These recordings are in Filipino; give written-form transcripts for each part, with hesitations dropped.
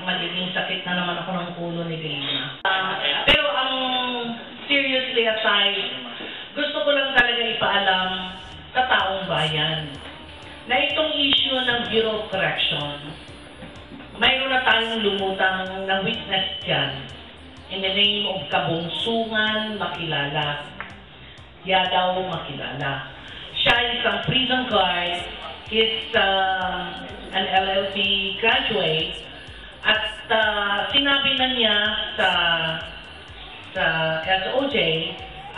magiging sakit na naman ako ng ulo ni Lima. Pero ang seriously aside, gusto ko lang talaga ipaalam sa taong bayan na itong issue ng Bureau of Correction, mayroon na tayong lumutang na witness dyan in the name of kabungsungan makilala. Daw makilala. Siya ay isang prison guard, is an LLB graduate, at sinabi na niya sa SOJ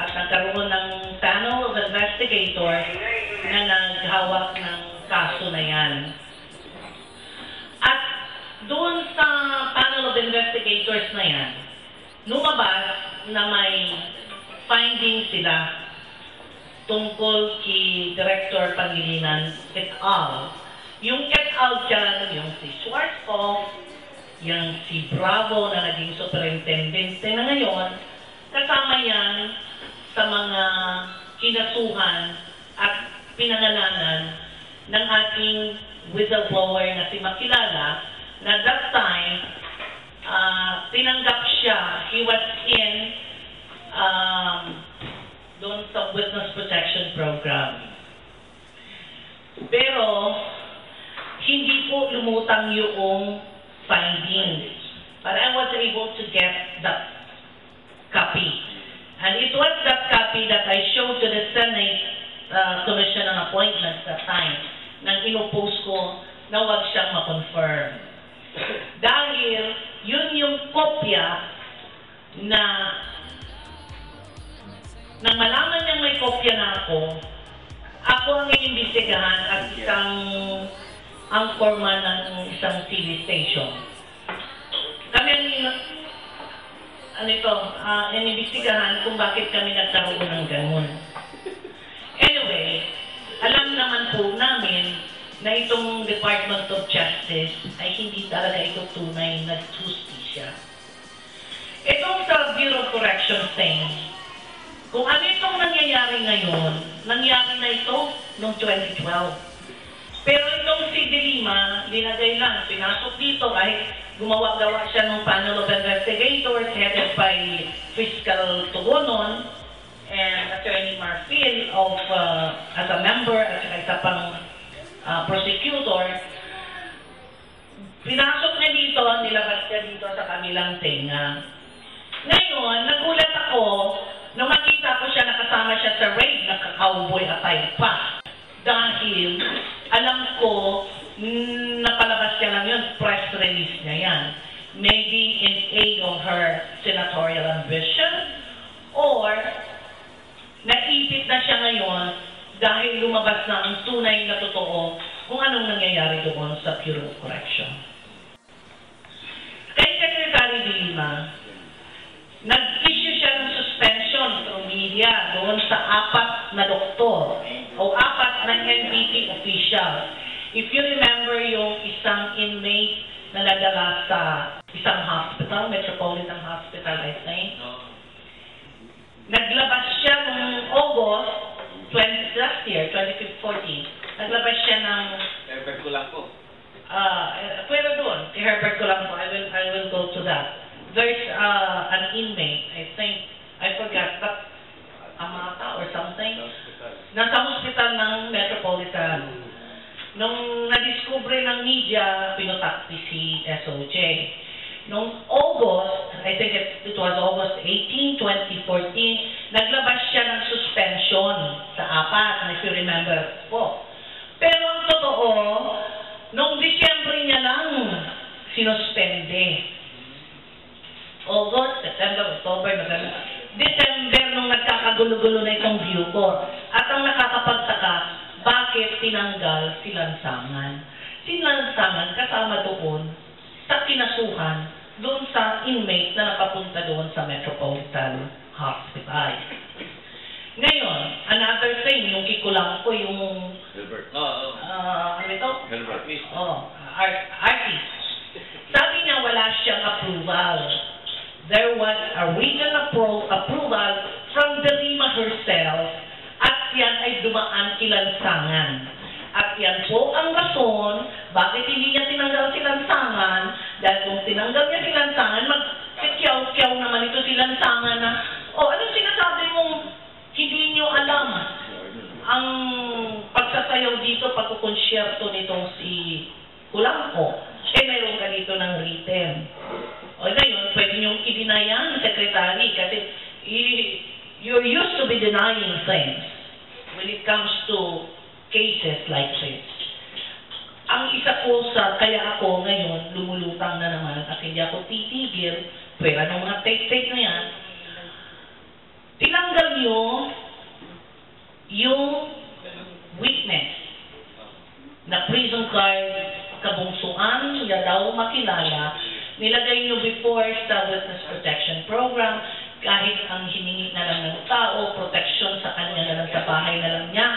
at nagkaroon ng panel of investigators na naghawak ng kaso na yan. At doon sa panel of investigators na yan, lumabas na may findings sila tungkol kay Director Pangilinan et al. Yung et al dyan, yung si Schwarzkopf, yung si Bravo na naging superintendente na ngayon, kasama yan sa mga kinasuhan at pinangalanan ng ating whistleblower na si Makilala, na that time, tinanggap siya, he was in doon sa Witness Protection Program. Pero, hindi po lumutang yung findings. But I was able to get that copy. And it was that copy that I showed to the Senate Commission on Appointments that time, nang inopost ko na wag siyang ma-confirm. Dahil, yun yung kopya na nang malaman niyang may kopya na ako ang inimbestigahan at isang anchorman ng isang TV station. Kami ang inimbestigahan kung bakit kami nagkaroon ng ganun. Anyway, alam naman po namin na itong Department of Justice ay hindi talaga ito tunay na justisya. Itong sa Bureau of Correction thing, kung ano itong nangyayari ngayon, nangyari na ito noong 2012. Pero itong si De Lima, linagay lang, pinasok dito kahit gumawa-gawa siya ng panel of investigators headed by Fiscal Tugonon and Attorney Marfil as a member at saka isa pang prosecutor. Pinasok niya dito, nilabas niya dito sa kabilang tenga. Ngayon, nagulat ako nung makita ko siya, nakasama siya sa raid, naka-cowboy atay pa. Dahil, alam ko, napalabas niya lang yun, press release niya yan. Maybe in aid of her senatorial ambition, or naipit na siya ngayon dahil lumabas na ang tunay na totoo kung anong nangyayari doon sa Bureau of Correction. Kay Secretary De Lima, nag-issue siya ng suspension through media doon sa 4 na doktor o 4 na NPT official. If you remember yung isang inmate na nadala sa isang hospital, Metropolitan Hospital, I think. Naglabas siya noong August last year, 2014. Naglabas siya ng Herbert Kulampo. Pero doon, si Herbert Kulampo, I will go to that. There's an inmate, I think, I forgot, but Amata or something. Nasa hospital ng Metropolitan. Nung nadiskubre ng media, pinutakti si SOJ. Nung August, I think it was August 18, 2014, naglabas siya ng suspension sa 4, if you remember po. Pero ang totoo, nung Disyembre niya lang sinuspende. August, September, October, November, December nung nagkakagulo-gulo na itong Bucor. At ang nakakapagtaka, bakit tinanggal si Lansangan? Si Lansangan kasama doon sa kinasuhan doon sa inmate na nakapunta doon sa Metropolitan Hospital. Ngayon, another thing, yung kikulang ko yung Herbert. ano ito? Herbert. Artist. Sabi niya wala siyang approval. There was a written approval from De Lima herself at yan ay dumaan kay Lansangan. At yan po ang rason bakit hindi niya tinanggal si Lansangan Dahil kung tinanggal niya si Lansangan, mag-kyaw-kyaw naman ito si Lansangan na, anong sinasabi mong hindi niyo alam ang pagsasayaw dito, pagkukonsyerto nitong si Kulangko? Meron ka dito ng written. Ngayon, pwede niyong i-deny Secretary, kasi you're used to be denying things when it comes to cases like this. Ang isa ko kaya ako ngayon, lumulutang na naman at hindi ako titigil, pwera ng mga take-take na yan, tinanggal niyo yung witness na prison card, kabungsuan, niya daw makilala, nilagay niyo before sa Witness Protection Program, kahit ang hiningi na lang ng tao, protection sa kanya na lang, sa bahay na lang niya,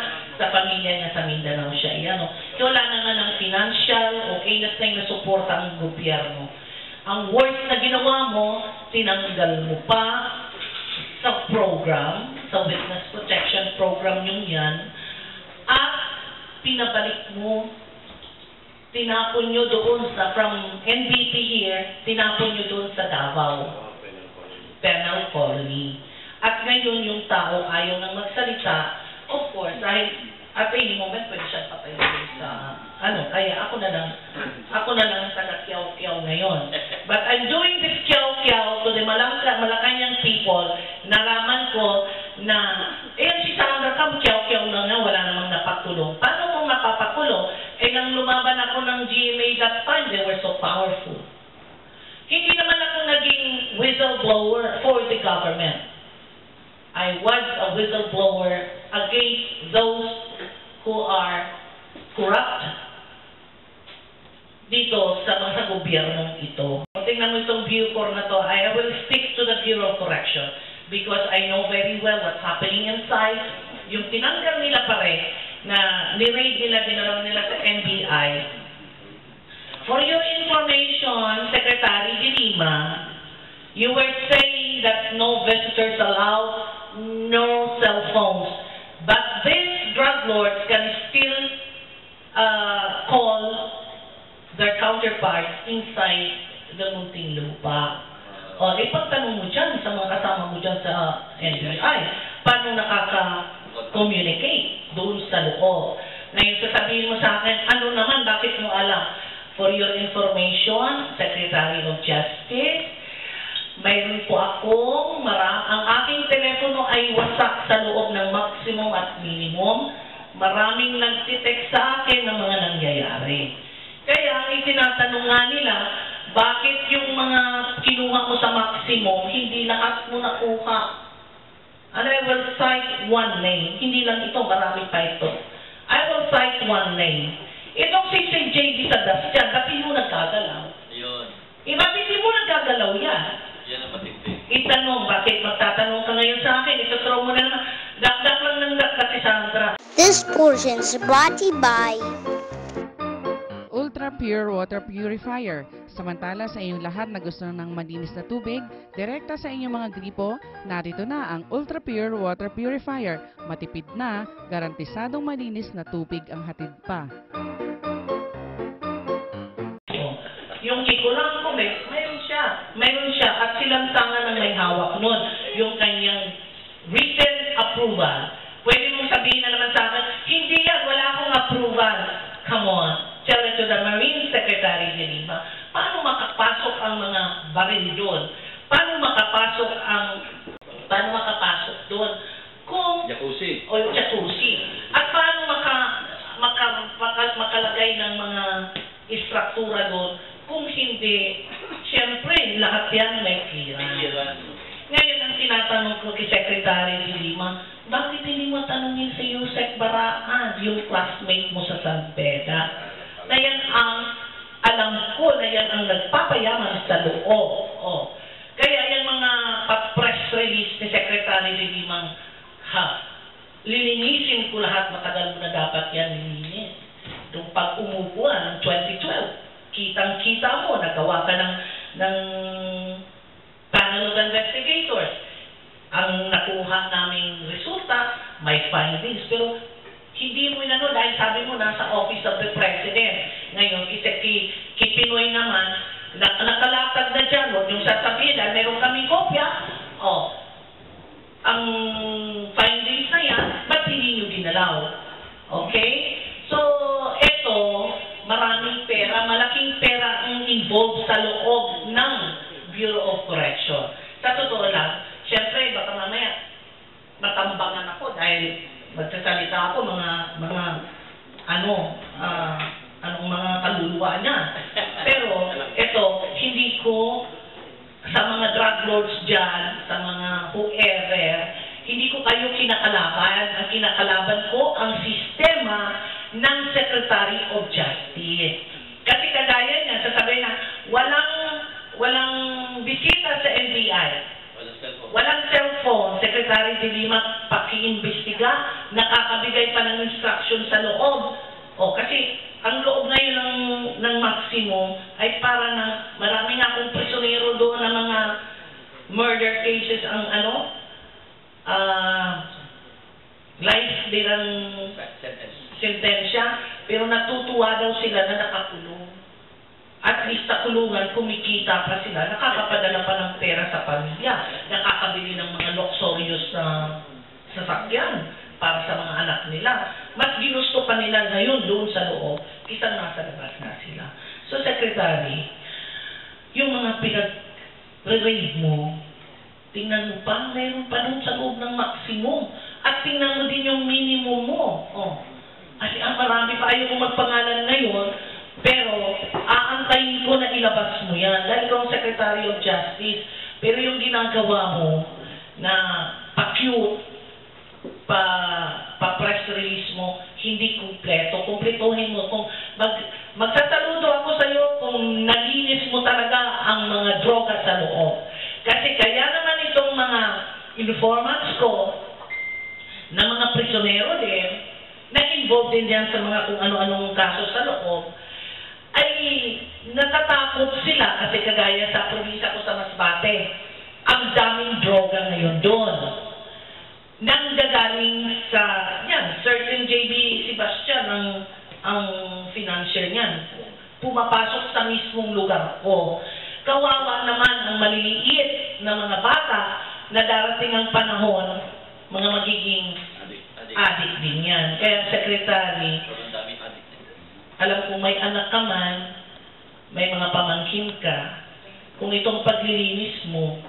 sa pamilya niya sa Mindanao siya. Wala na nga ng financial o anything na suporta ang gobyerno. Ang worst na ginawa mo, tinanggal mo pa sa program, sa Witness Protection Program yung yan, at pinabalik mo, tinapon nyo doon from NBP here, tinapon nyo doon sa Davao Penal Colony. At ngayon yung tao ayaw nang magsalita, of course, dahil at any moment pwede siya patayin sa kaya ako na lang taga-kiyaw-kiyaw ngayon. But I'm doing this kiyaw-kiyaw to the Malacanang people. Nalaman ko na si Sandra Cam, kiyaw-kiyaw na nga, wala namang napakulong. Paano mo mapapakulong? Nang lumaban ako ng GMA that time, they were so powerful. Hindi naman ako naging whistleblower for the government. I was a whistleblower against those who are corrupt dito sa mga gobyernong ito. Tingnan mo itong Bucor na to, I will stick to the Bureau of Correction because I know very well what's happening inside. Yung tinanggal nila pare na ni-raid nila, dinalaw nila sa NBI. For your information, Secretary de Lima, you were saying that no visitors allowed, no cell phones. But these drug lords can still call their counterparts inside the Muntinlupa. Ipagtanong mo dyan sa mga kasama mo dyan sa NBI, paano nakaka-communicate doon sa loob. Ngayon sasabihin mo sa akin, ano naman, bakit mo alam? For your information, Secretary of Justice, mayroon po akong ang aking telepono ay wasak sa loob ng maximum at minimum. Maraming nagtitext sa akin ng mga nangyayari. Kaya ang itinatanong nga nila, bakit yung mga kinuha mo sa maximum, hindi lahat mo nakuha? And I will cite one name. Hindi lang ito, marami pa ito. I will cite one name. Itong si JB Sebastian, bakit mo nagkagalaw? Yun. Bakit hindi mo nagkagalaw yan? Yan ang matindi. Itanong, bakit magtatanong ka ngayon sa akin? Ito-throw mo na naman. Dakdak lang ng dakdak si Sandra. This portion is brought to you by Ultra Pure Water Purifier. Samantala sa inyong lahat na gusto ng malinis na tubig, direkta sa inyong mga gripo, narito na ang Ultra Pure Water Purifier. Matipid na, garantisadong malinis na tubig ang hatid pa. Yung ikulang ko, mayroon siya. At silang tanga nang may hawak nun. Yung kanyang written approval. Pwede mong sabihin na naman sa akin, hindi yan, wala akong approval. Come on. Tell it to the Marine Secretary de Lima. Paano makapasok ang mga baril doon? Paano makapasok doon? Kung Jacuzzi. o yung jacuzzi. At paano makalagay ng mga istruktura doon kung hindi, siyempre, lahat yan may clearance. Ngayon, ang tinatanong ko kay Secretary de Lima, bakit hindi mo tanungin si Yusek Baraan, yung classmate mo sa San Beda? Na yan ang, alam ko na yan ang nagpapayaman sa loob. Kaya yung mga press release ni Secretary de Lima, lilinisin ko lahat, matagal mo na dapat yan lilinis. Nung pag umupuan ng 2012, kitang-kita mo, nagawa ka ng panel of investigators. Ang nakuha naming resulta, may findings, pero hindi mo inano dahil sabi mo nasa Office of the President. Ngayon, kay Pinoy naman, nakalatag na dyan, huwag yung sasabihin, dahil meron kaming kopya, ang findings na yan, ba't hindi nyo ginalaw? Okay? So, eto, maraming pera, malaking pera ang involved sa loob ng Bureau of Correction. Sa totoo lang, syempre, baka mamaya, matambangan ako dahil magsasalita ako anong mga kaluluwa niya. Pero, eto, hindi ko sa mga drug lords dyan, sa mga whoever, hindi ko kayo kinakalaban. Ang kinakalaban ko, ang sistema ng Secretary of Justice. Kasi kagaya niya, sasabihin na, walang bisita sa NBI. Walang cellphone. Secretary de Lima paki-imbestiga, nakakabigay pa ng instruction sa loob. Kasi ang loob ngayon ng maximum ay para na marami nga akong prisonero doon na mga murder cases ang life din ang sentensya, pero natutuwa daw sila na nakakulong. At least sa kulungan, kumikita pa sila, nakakapadala pa ng pera sa pamilya, nakakabili ng mga luxurious na sasakyan para sa mga anak nila. Mas ginusto pa nila ngayon doon sa loob, kitang nasa labas na sila. So, Secretary, yung mga pinag-raid mo, tingnan mo pa, mayroon pa doon sa loob ng maximum. At tingnan mo din yung minimum mo. Kasi ang marami pa, ayaw mo magpangalan ngayon, pero aantayin ko na ilabas mo yan. Dahil ikaw ang Secretary of Justice, pero yung ginagawa mo na pa-cute, pa-press release mo, hindi kumpleto. Kumpletohin mo. Kung magsasaludo ako sa iyo kung nalinis mo talaga ang mga droga sa loob. Kasi kaya naman itong mga informants ko na mga prisionero din, na-involved din yan sa mga kung ano-anong kaso sa loob, ay natatakot sila kasi kagaya sa probinsya ko sa Masbate, ang daming droga ngayon doon. Nanggagaling sa, certain JB Sebastian ang financier niyan. Pumapasok sa mismong lugar ko. Kawawa naman ang maliliit na mga bata na darating ang panahon, mga magiging adik din yan. Kaya, Secretary, alam kong may anak ka man, may mga pamangkin ka, kung itong paglilinis mo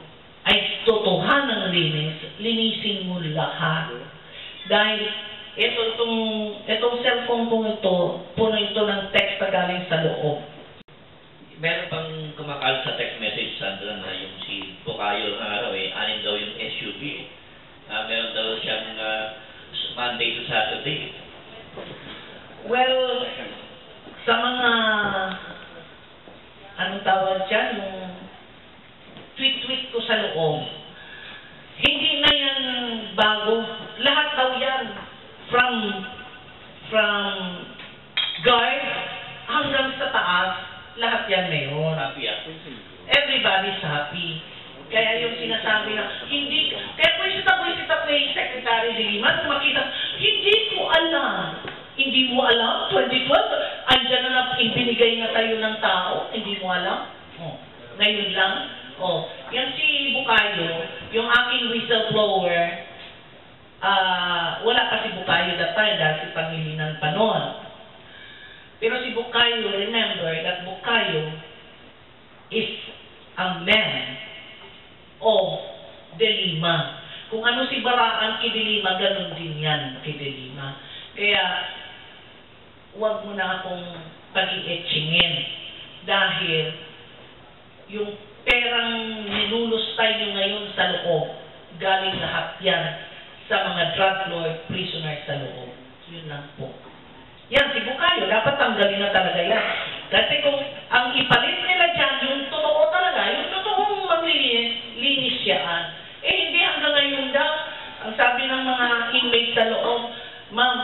ay totohanang linis, linisin mo lahat. Dahil itong cellphone kong ito, puno ito ng text na galing sa loob. Meron pang kumakalat sa text message, Sandra, na yung si Bukayo ng araw, anin daw yung SUV. Meron daw siyang Monday to Saturday. Well, sa mga, anong tawag dyan, yung tweet-tweet ko sa loob, hindi na yan bago. Lahat daw yan, from guard hanggang sa taas, lahat yan ngayon. Happy ako. Everybody's happy. Kaya yung sinasabi na, hindi, kaya pwisit ako yung Secretary de Lima, nung makita, hindi ko alam. Hindi mo alam? 2012, andyan na binigay na tayo ng tao, hindi mo alam? Ngayon lang? Yan si Bukayo, yung aking whistleblower, wala kasi Bukayo that time dahil si Pangilinan pa noon. Pero si Bukayo, remember that Bukayo is a man of De Lima. Kung ano si Baraan kay De Lima, ganun din yan kay De Lima. Kaya, huwag mo na akong pag-i-etchingin. Dahil, yung perang nilulustay nyo ngayon sa loob, galing lahat yan sa mga drug lord prisoners sa loob. Yun lang po. Yan, si Bukayo, dapat tanggalin na talaga yan. Kasi kung ang ipalit nila dyan, yung totoo talaga, yung totoong maglilinis yan, hindi hanggang ngayon daw, ang sabi ng mga inmates sa loob, ma'am,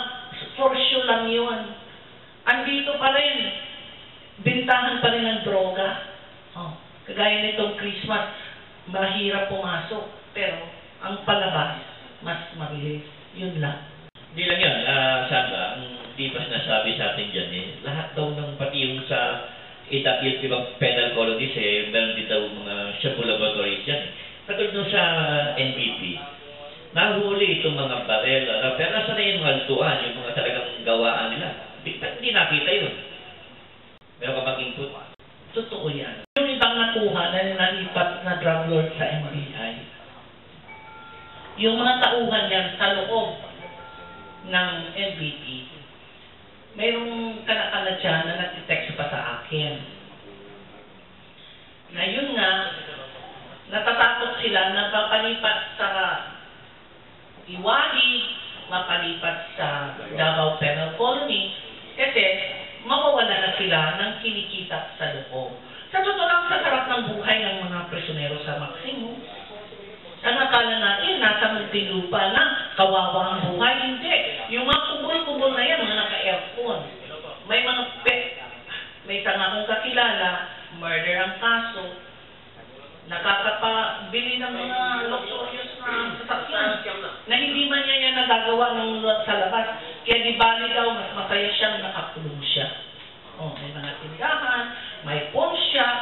for sure lang yun. Andito pa rin, bintahan pa rin ng droga. Kagaya nitong Christmas, mahirap pumasok, pero ang palabas, mas mabilis. Yun lang. Hindi lang yun, Sandra, ang di pa sinasabi sa atin dyan lahat daw ng pati yung sa itapil, ibang penal colony, kasi meron din daw mga shabu laboratories dyan. Katulad nung sa NBP, nahuli itong mga barel, pero nasa na yung haltuan, yung mga talagang gawaan nila. Hindi nakita yun. Meron ka bang input? Totoo yan. Yung ibang nakuha na nalipat na drug lord sa NBI, yung mga tauhan yan sa loob ng NBP, mayroong kanakala dyan na nag-text pa sa akin. Ngayon nga, natatakot sila na mapalipat sa Iwadi, mapalipat sa Davao Penal Colony, kasi mawawala na sila ng kinikita sa loob. Sa totoo lang, sa sarap ng buhay ng mga presonero sa Maximo. Ang akala natin, nasa Muntinlupa na, kawawa ang buhay. Hindi. Yung mga kubol-kubol na yan, mga naka-aircon. May mga may tanga akong kakilala, murder ang kaso, nakakapabili ng mga luxurious na sasakyan na hindi man niya yan nagagawa ng sa labas. Kaya di bali daw, mas masaya siyang nakakulong siya. Oh, may mga tindahan, may pawn shop.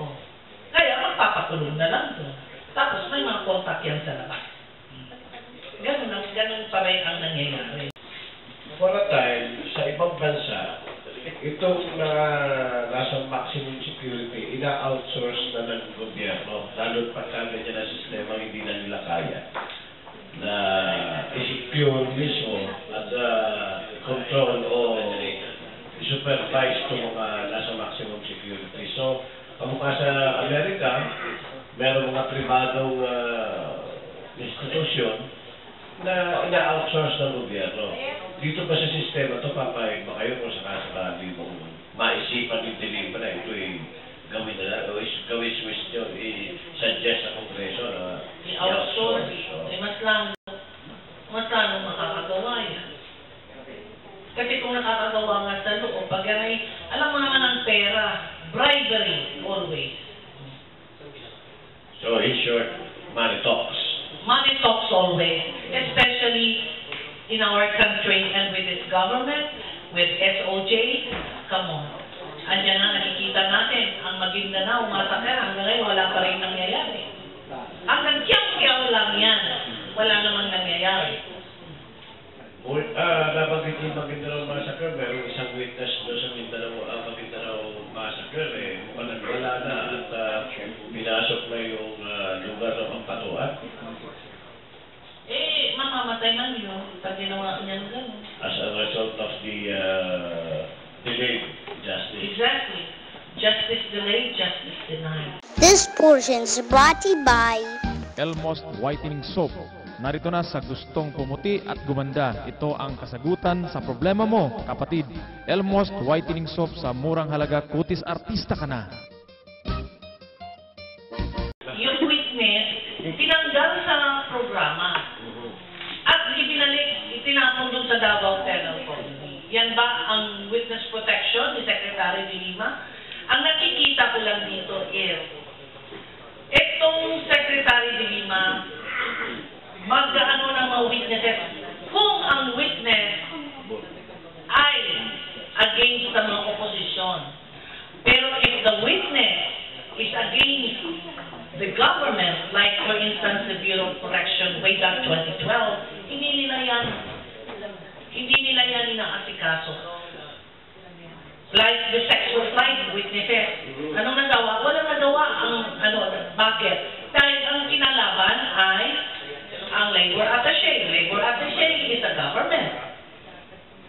Oh. Kaya magpapakulong na lang doon. Tapos may mga contact yan sa labas. Ganun pa rin ang nangyayari. For a time, sa ibang bansa, itong nasa maximum security, ina-outsource na ng gobyerno. Lalo pagka ganyan na sistema hindi na nila kaya na i-secure mismo at control o supervise itong mga nasa maximum security. So, kamukha sa Amerika, meron mga pribadong institusyon na ina-outsource ng gobyerno. Dito ba sa sistema ito, papayag ba kayo kung sakasakali mong maisipan yung deliver na ito gawin na lang, o gawin switch nyo, i-suggest sa Kongreso na i-outsource, mas lang makakagawa yan. Kasi kung nakakagawa nga sa loob, pag yan ay, alam mo naman ang pera, bribery, always. So, in short, money talks. Money talks always, especially in our country and with its government, with SOJ. Come on. Andiyan na nakikita natin, ang Maguindanao, massacre, hanggang ngayon wala pa rin nangyayari. Hanggang kiyaw-kiyaw lang yan. Wala namang nangyayari. Nabanggit yung Maguindanao Massacre, meron isang witness doon sa Maguindanao Massacre, wala na at pinasok na yung lugar ng Pampatuan. Mamamatay man yun pag ginawa niya ng gano'n. As a result of the delayed justice. Exactly. Justice delayed, justice denied. This portion is brought to you by Elmost Whitening Soap. Narito na sa gustong pumuti at gumanda. Ito ang kasagutan sa problema mo, kapatid. Elmost Whitening Soap sa murang halaga, kutis artista ka na. Yung witness, tinanggal sa programa. At itinapon doon sa Davao Penal Colony. Yan ba ang witness protection ni Secretary de Lima? Ang nakikita ko lang dito is, itong Secretary de Lima, magkaano ng mga witnesses. Kung ang witness ay against sa mga oposisyon, pero if the witness is against the government, like for instance the Bureau of Protection way back 2012, hindi nila yan inaasikaso. Like the sexual flight witnesses. Anong nagawa? Walang nagawa ang bakit? Dahil ang kinalaban ay ang labor attaché. Labor attaché is a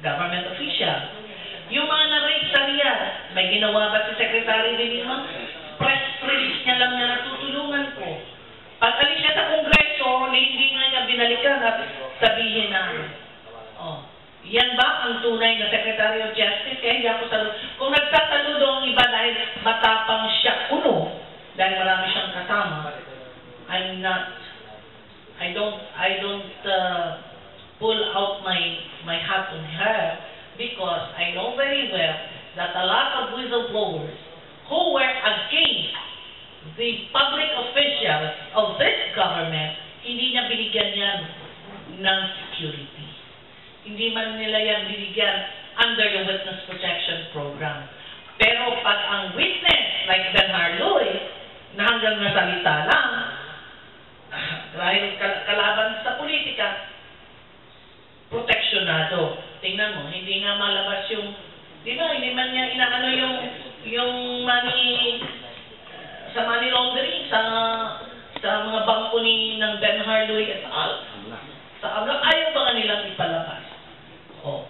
government official. Yung mga na-rape sa Riyadh, may ginawa ba si Secretary de Lima? Press release niya lang na natutulungan ko. Pag alis niya sa Kongreso, hindi nga niya binalikan at sabihin na, yan ba ang tunay na Secretary of Justice? Kaya hindi ako saludo. Kung nagsasaludo ang iba dahil matapang siya kuno, dahil marami siyang kasama, I don't pull out my hat on her because I know very well that a lot of whistleblowers who were against the public officials of this government, hindi niya binigyan yan ng security. Hindi man nila yan binigyan under the Witness Protection Program. Pero pag ang witness, like Ben Harloy, na hanggang nasalita lang, dahil kalaban sa politika, proteksyonado. Tingnan mo, hindi nga malabas yung, di ba, hindi man niya inaano yung money, sa money laundering, sa mga bangko ng Ben Harloy et al. Sa ablang, ayaw ba nilang ipalabas? Oh.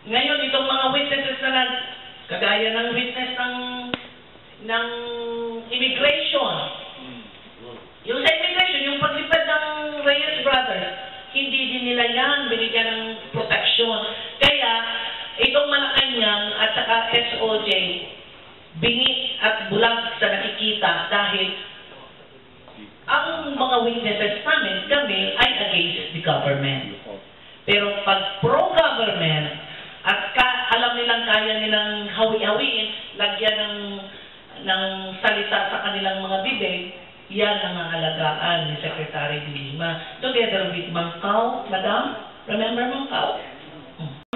Ngayon, itong mga witnesses na kagaya ng witness ng immigration. Yung sa immigration, yung paglipad ng Reyes Brothers, hindi din nila yan binigyan ng proteksyon. Kaya, itong Malacanang at saka SOJ, bingi at bulag sa nakikita dahil ang mga witnesses namin, kami, ay against the government. Pero pag pro-government, at alam nilang kaya nilang hawi-hawiin, lagyan ng salita sa kanilang mga bibig, yan ang aalagaan ni Secretary de Lima. Together with Mang Kao, Madam, remember Mang Kao?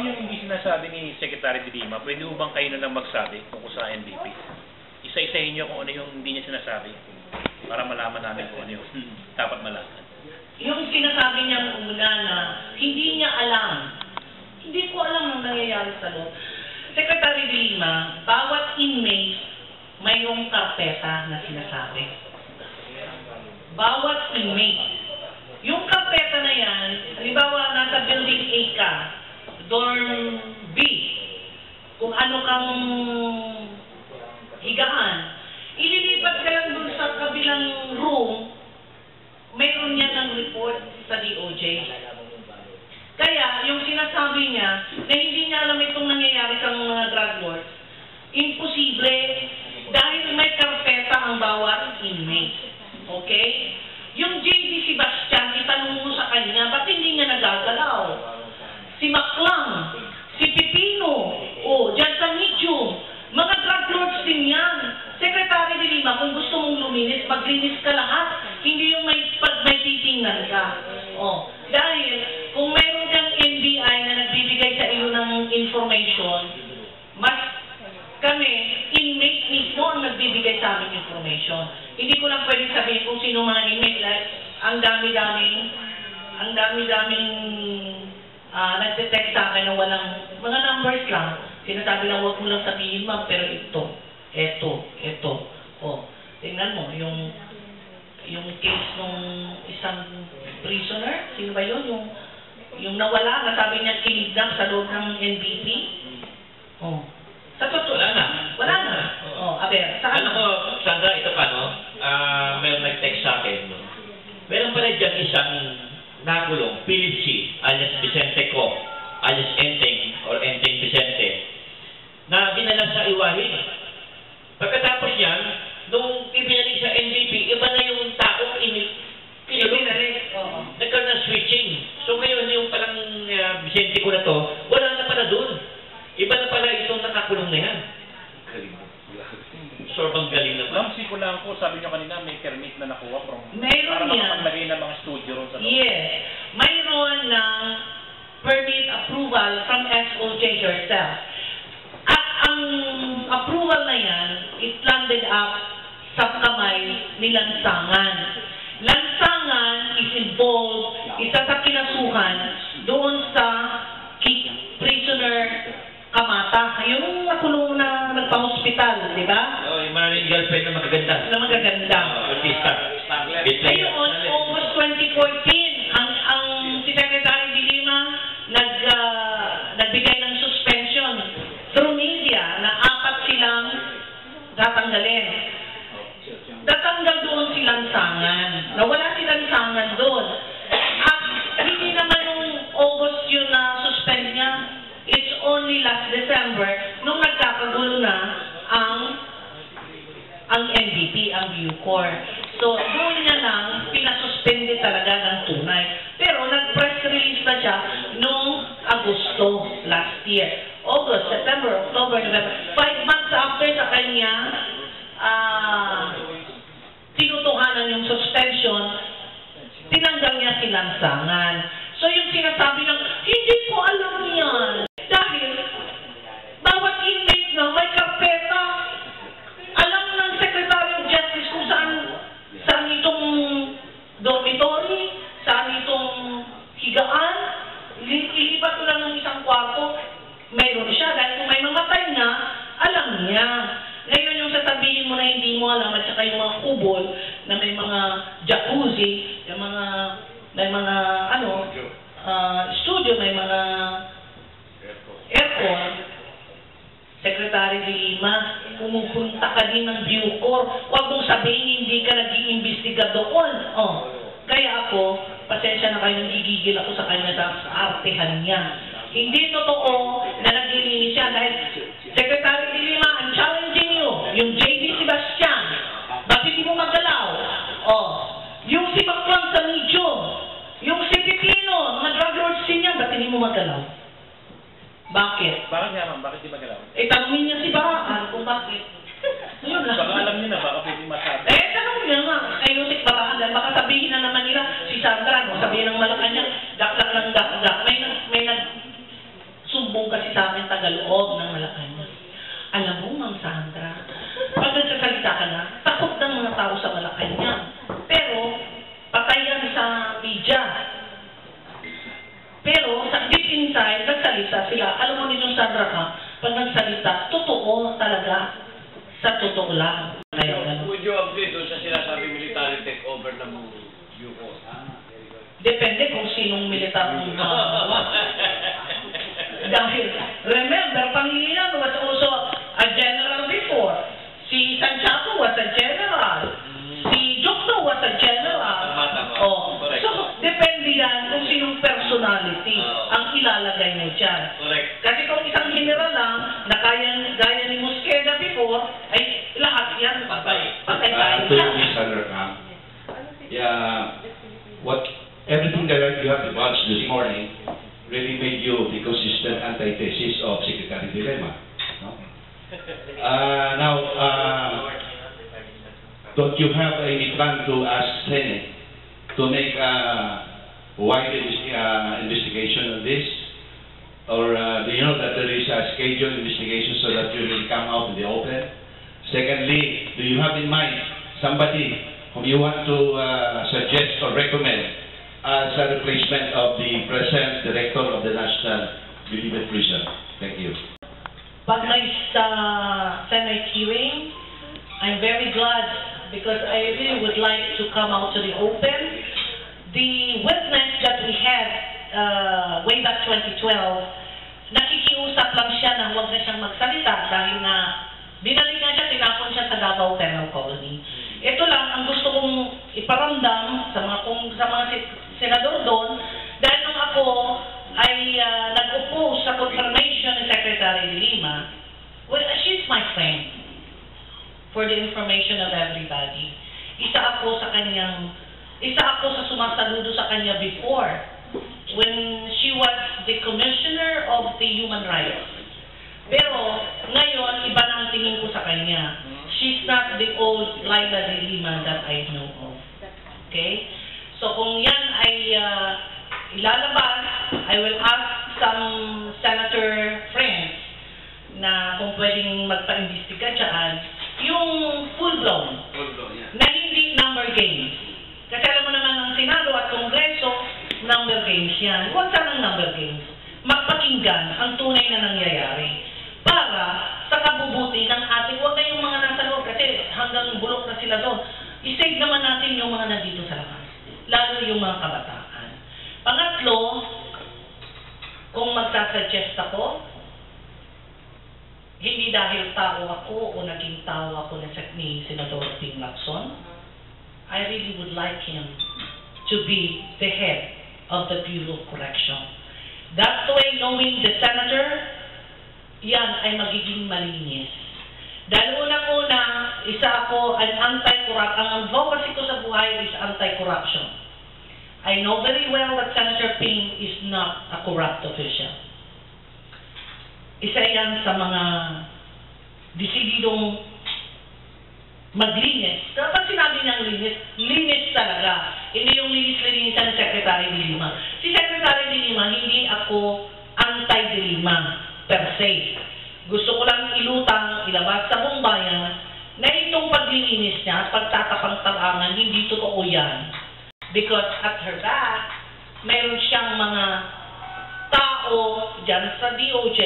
Yung hindi sinasabi ni Secretary de Lima, pwede mo bang kayo na lang magsabi kung sa NBP? Isa-isahin niyo kung ano yung hindi niya sinasabi para malaman namin kung ano yung dapat malaman. Yung sinasabi niya una na hindi niya alam, hindi ko alam ang nangyayari sa loob. Secretary de Lima, bawat inmate mayroong karpeta na sinasabi. Bawat inmate. Yung karpeta na yan, halimbawa nasa building A ka, dorm B, kung ano kang higaan, ililipat ka lang dun sa kabilang room, mayroon yan ng report sa DOJ. Kaya, yung sinasabi niya, na hindi niya alam itong nangyayari sa mga drug lords, imposible, dahil may karpeta ang bawat inmate. Okay? Yung J.D. Sebastian, itanong mo sa kanya, ba't hindi niya nagagalaw? Si Maclang, si Pipino, dyan sa Medium, mga drug lords din yan. Secretary de Lima, kung gusto mong luminis, maglinis ka lahat. Hindi yung may titingnan ka. Dahil, kung mayroon kang NBI na nagbibigay sa iyo ng information, mas kami, inmate mismo ang nagbibigay sa amin information. Hindi ko lang pwede sabihin kung sino mga inmate. Like, ang dami-daming nagte-text sa akin na walang mga numbers lang. Sinasabi lang, huwag mo lang sabihin, ma'am, pero ito. Tingnan mo, yung case nung isang prisoner, sino ba yun? Yung nawala, nasabi niya kinidnap sa loob ng NBP. Sa totoo, wala na. Saan? Alam mo, Sandra, ito pa, no? Meron nag-text sa akin, no? Meron pala dyan isang nakulong, Philip C., alias Vicente Co., alias Enteng, or Enteng Vicente, na dinala sa Iwahin. Pagkatapos niyan, nung ibinalik sa NBP, iba na yung taong nagkaroon ng switching. So ngayon, yung palang Vicente ko na to, wala na pala doon. Iba na pala itong nakakulong na yan. Sobrang galing naman. Ma'am, ko lang po, sabi niyo kanina, may permit na nakuha from... Mayroon para yan. makapaglagay ng mga studio ron sa loob. Yes. Mayroon ng permit approval from SOJ herself. At ang approval na yan, it landed up sa kamay ni Lansangan. Lansangan is involved, isa sa kinasuhan doon sa prisoner Kamata. Yung nakulong na nagpa-hospital, di ba? Yung maraming girlfriend na magaganda. Artista. Ngayon, August 2014, ang si Secretary de Lima nagbigay ng suspension through media na 4 silang tatanggalin. Tatanggal doon si Lansangan. Nawala si Lansangan doon. At hindi naman nung August yun na suspend niya. It's only last December nung nagkakagulo na ang NBP, ang Bucor. So, doon niya lang pinasuspende talaga ng tunay. Pero nag-press release na siya noong Agosto last year. August, September, October, November. 5 months after sa kanya, tinutuhanan yung suspension, tinanggal niya si Lansangan. So, yung sinasabi ng, hindi ko alam yan. Dahil, bawat inmate na may karpeta. mayroon siya. Dahil kung may mga time na, alam niya. Ngayon yung sasabihin mo na hindi mo alam, at saka yung mga kubol, na may mga jacuzzi, may mga studio, may mga aircon, Secretary de Lima, pumupunta ka din ng Bucor. Huwag mong sabihin hindi ka nag-iimbestiga doon. Kaya ako, pasensya na kayo, gigigil ako sa kanya sa artehan niya. Hindi totoo na naglilinis siya dahil Secretary de Lima, I'm challenging you. Yung J.B. Sebastian, bakit hindi mo magalaw? Yung si Macron sa medium, yung si Pipino, mga drug lords niya, bakit hindi mo magalaw? Bakit? Bakit nga ma'am? Bakit di magalaw? Tanungin niya si Baraan kung bakit. Yun lang. Baka alam niyo na, baka pwede masabi. Tanungin niya nga. Kayo si Baraan, baka sabihin na naman nila, si Sandra, no? Sabihin ng Malacanang, dakdak ng dakdak. May nagsumbong kasi sa akin tagaloob ng Malacanang. Alam mo, Ma'am Sandra, pag nagsasalita ka na, takot ng mga tao sa Malacanang. Pero, patay yan sa media. Pero, sa deep inside, nagsalita sila. Alam mo ninyong Sandra ka, pag nagsalita, totoo talaga. Sa totoo lang. Would you agree doon sa sinasabi military takeover ng Bucor? Depende kung sinong militar mong dahil, remember, Pangilinan was also a general before. Si Santiago was a general. Si Jokno was a general. So, depende yan kung sinong personality ang ilalagay mo dyan. Kasi kung isang general lang, na gaya ni Mosqueda before, ay lahat yan, patay tayo to everything that you have divulged this morning really made you the consistent antithesis of Secretary de Lima. No? Don't you have any plan to ask Senate to make a wide investigation on this? Or do you know that there is a scheduled investigation so that you will come out in the open? Secondly, do you have in mind somebody whom you want to suggest or recommend as a replacement of the present director of the National Bilibid Prison? Thank you. Pag may Senate hearing, I'm very glad because I really would like to come out to the open. The witness that we had way back 2012, nakikiusap lang siya na huwag na siyang magsalita dahil na binalikan siya, tinapon siya sa Davao Penal Colony. Ito lang ang gusto kong iparamdam sa mga senador doon dahil nung ako ay nag-oppose sa confirmation ni Secretary de Lima. Well, she's my friend for the information of everybody. Isa ako sa sumasaludo sa kanya before when she was the Commissioner of the Human Rights. Pero ngayon, iba na ang tingin ko sa kanya. She's not the old Laila de Lima that I know of. Okay? So kung yan ay ilalabas, I will ask some senator friends na kung pwedeng magpa-imbestiga dyan, yung full-blown, na hindi number games. Kasi alam mo naman ng Senado at Kongreso, number games yan. Huwag sanang number games. Magpakinggan ang tunay na nangyayari. Para sa kabubuti ng ating, huwag na yung mga nasa loob kasi hanggang bulok na sila doon. I-save naman natin yung mga nandito sa labas. Lalo yung mga kabataan. Pangatlo, kung magsasuggest ako, hindi dahil tao ako o naging tao ako ni Senador Ping Lacson, I really would like him to be the head of the Bureau of Correction. That way, knowing the senator, yan ay magiging malinis. Dahil unang-una, isa ako ay anti-corruption. Ang advocacy ko sa buhay is anti-corruption. I know very well that Senator Ping is not a corrupt official. Isa yan sa mga desididong maglinis. Kapag sinabi niyang linis, linis talaga. Hindi yung linis-linisan ng Secretary de Lima. Si Secretary de Lima, hindi ako anti-de Lima per se. Gusto ko lang ilutang, ilabas sa buong bayan na itong paglilinis niya at pagtatapang-tabangan, hindi totoo yan. Because at her back, mayroon siyang mga tao dyan sa DOJ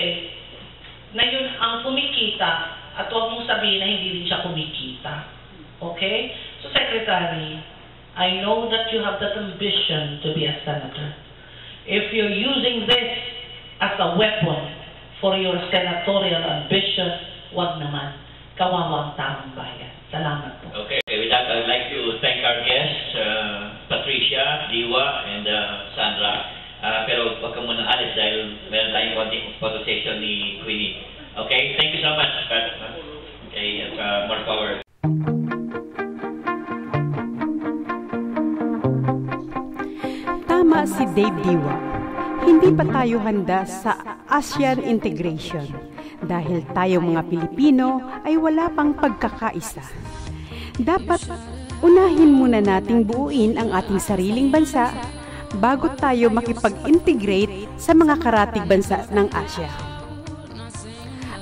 na yun ang kumikita at huwag mong sabihin na hindi rin siya kumikita. Okay? So, Secretary, I know that you have that ambition to be a senator. If you're using this as a weapon for your senatorial ambition, wag naman. Kawawa ang taong bayan. Salamat po. Okay, with that, I'd like to thank our guests, Patricia, Diwa, and Sandra. Pero wag ka munang alis dahil meron tayong konting photo session ni Queenie. Okay, thank you so much, Pat. Okay, more power. Tama si Dave Diwa. Hindi pa tayo handa sa ASEAN integration dahil tayo mga Pilipino ay wala pang pagkakaisa. Dapat unahin muna nating buuin ang ating sariling bansa bago tayo makipag-integrate sa mga karatig bansa ng Asia.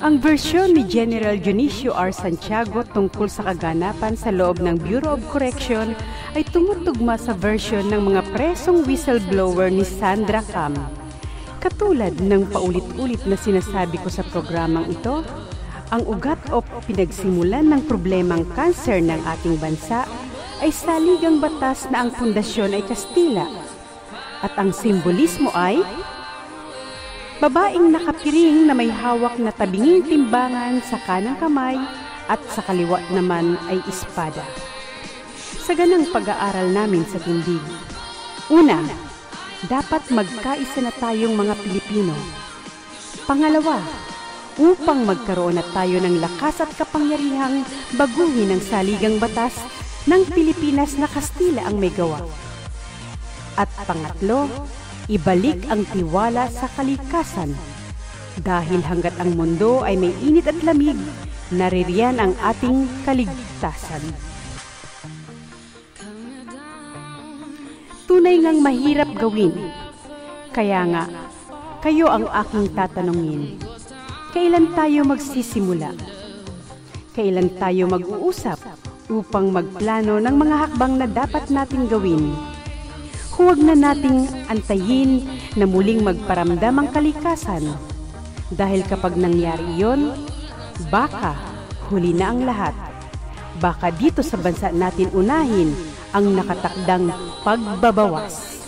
Ang versyon ni General Dionisio R. Santiago tungkol sa kaganapan sa loob ng Bureau of Correction ay tumutugma sa version ng mga presong whistleblower ni Sandra Cam. Katulad ng paulit-ulit na sinasabi ko sa programang ito, ang ugat o pinagsimulan ng problemang kanser ng ating bansa ay saligang batas na ang pundasyon ay Kastila at ang simbolismo ay babaeng nakapiring na may hawak na tabinging timbangan sa kanang kamay at sa kaliwa naman ay espada. Sa ganang pag-aaral namin sa tindig, una, dapat magkaisa na tayong mga Pilipino. Pangalawa, upang magkaroon na tayo ng lakas at kapangyarihang baguhin ang saligang batas ng Pilipinas na Kastila ang may gawa. At pangatlo, ibalik ang tiwala sa kalikasan. Dahil hanggat ang mundo ay may init at lamig, naririyan ang ating kaligtasan. Tunay ngang mahirap gawin. Kaya nga, kayo ang aking tatanungin. Kailan tayo magsisimula? Kailan tayo mag-uusap upang magplano ng mga hakbang na dapat natin gawin? Huwag na nating antayin na muling magparamdam ang kalikasan. Dahil kapag nangyari iyon, baka huli na ang lahat. Baka dito sa bansa natin unahin ang nakatakdang pagbabawas.